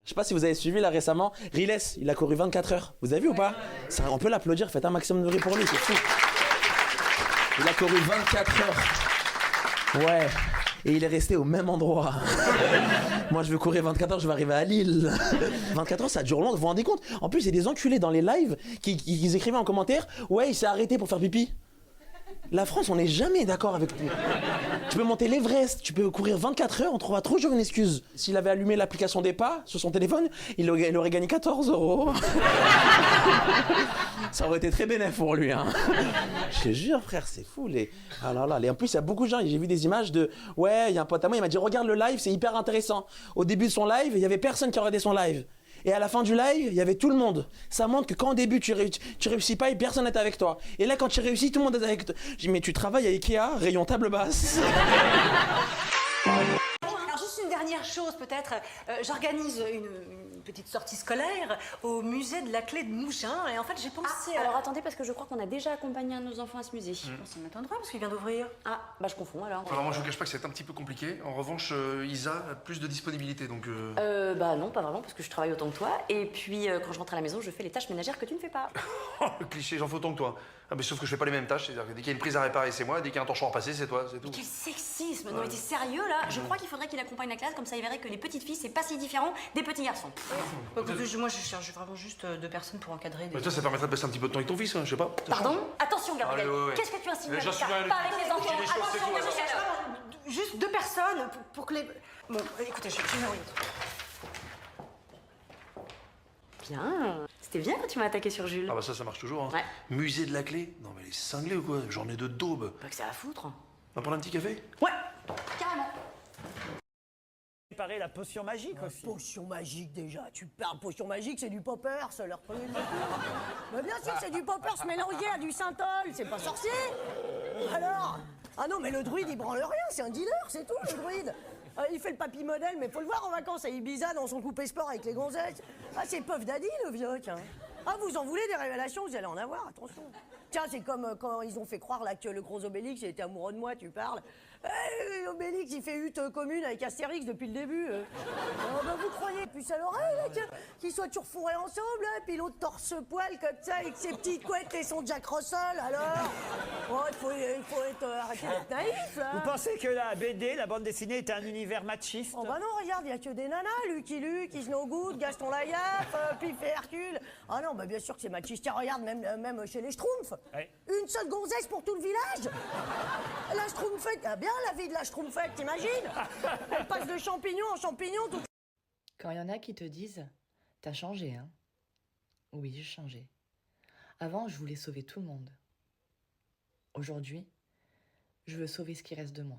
Je sais pas si vous avez suivi là récemment, Riles, il a couru 24 heures. Vous avez vu ou pas? On peut l'applaudir, faites un maximum de bruit pour lui, c'est fou. Il a couru 24 heures. Ouais. Et il est resté au même endroit. Moi, je veux courir 24 heures, je vais arriver à Lille. 24 heures, ça dure longtemps, vous vous rendez compte? En plus, il y a des enculés dans les lives qui écrivaient en commentaire « Ouais, il s'est arrêté pour faire pipi ». La France, on n'est jamais d'accord avec tout. Tu peux monter l'Everest, tu peux courir 24 heures, on trouvera toujours une excuse. S'il avait allumé l'application des pas sur son téléphone, il aurait gagné 14 €. Ça aurait été très bénéfique pour lui. Hein. Je te jure, frère, c'est fou. Ah là là. En plus, il y a beaucoup de gens, j'ai vu des images de... Ouais, il y a un pote à moi, il m'a dit, regarde le live, c'est hyper intéressant. Au début de son live, il y avait personne qui regardait son live. Et à la fin du live, il y avait tout le monde. Ça montre que quand au début tu réussis pas et personne n'est avec toi. Et là, quand tu réussis, tout le monde est avec toi. J'ai dit, mais tu travailles à Ikea, rayon table basse. Alors juste une dernière chose peut-être, j'organise une petite sortie scolaire au musée de la clé de Mougins et en fait j'ai pensé à... Alors attendez, parce que je crois qu'on a déjà accompagné un de nos enfants à ce musée. Ça m'étonnerait parce qu'il vient d'ouvrir. Ah, bah je confonds alors. Alors moi je vous cache pas que c'est un petit peu compliqué. En revanche, Isa a plus de disponibilité donc... Bah non, pas vraiment, parce que je travaille autant que toi. Et puis quand je rentre à la maison, je fais les tâches ménagères que tu ne fais pas. Le cliché, j'en fais autant que toi. Ah mais sauf que je fais pas les mêmes tâches, c'est-à-dire que dès qu'il y a une prise à réparer, c'est moi, dès qu'il y a un torchon à repasser, c'est toi, c'est tout. Quel sexisme! Non mais t'es sérieux là? Je crois qu'il faudrait qu'il accompagne la classe, comme ça il verrait que les petites filles c'est pas si différent des petits garçons. Moi je cherche vraiment juste deux personnes pour encadrer des... Mais toi ça permettrait de passer un petit peu de temps avec ton fils, hein, je sais pas. Pardon? Attention Gabriel, Allez, ouais. qu'est-ce que tu insinues avec ça? J'insinue rien du Pas tout. avec les enfants, J'ai des choses, c'est attention tout, Gabriel! Juste deux personnes pour que les... Bon, écoutez, je vais envoyer. Bien, c'était bien quand tu m'as attaqué sur Jules. Ah bah ça marche toujours, hein. Ouais. Musée de la clé? Non mais elle est cinglée ou quoi? J'en ai de daube. Pas que ça à foutre. On va prendre un petit café? Ouais, carrément. Préparer la potion magique aussi. Potion magique déjà, tu parles potion magique, c'est du poppers, leur truc. Mais bien sûr, c'est du poppers mélangé à du synthol, c'est pas sorcier. Alors? Ah non, mais le druide il branle rien, c'est un dealer, c'est tout le druide. Il fait le papy modèle, mais faut le voir en vacances à Ibiza dans son coupé sport avec les gonzesses. Ah, c'est Puff Daddy le vieux, tiens. Ah, vous en voulez des révélations, vous allez en avoir, attention. Tiens, c'est comme quand ils ont fait croire là que le gros Obélix il était amoureux de moi, tu parles. Obélix, il fait hutte commune avec Astérix depuis le début. Bah, vous croyez plus à l'oreille, là, qu'ils soient toujours fourrés ensemble, là, puis l'autre torse-poil comme ça, avec ses petites couettes et son Jack Russell, alors. Oh, il faut être, arrêter d'être naïf, là. Vous pensez que la BD, la bande dessinée, est un univers machiste? Oh bah non, regarde, il n'y a que des nanas, Lucky Luke, Is No Good, Gaston Lagaffe, Pif et Hercule. Ah non, bah bien sûr que c'est machiste. Tiens, regarde, même chez les Schtroumpfs. Ouais. Une seule gonzesse pour tout le village. La Schtroumpfette, ah bien la vie de la Schtroumpfette, t'imagines? Elle passe de champignon en champignon, tout. Quand il y en a qui te disent « T'as changé, hein ?» Oui, j'ai changé. Avant, je voulais sauver tout le monde. Aujourd'hui, je veux sauver ce qui reste de moi.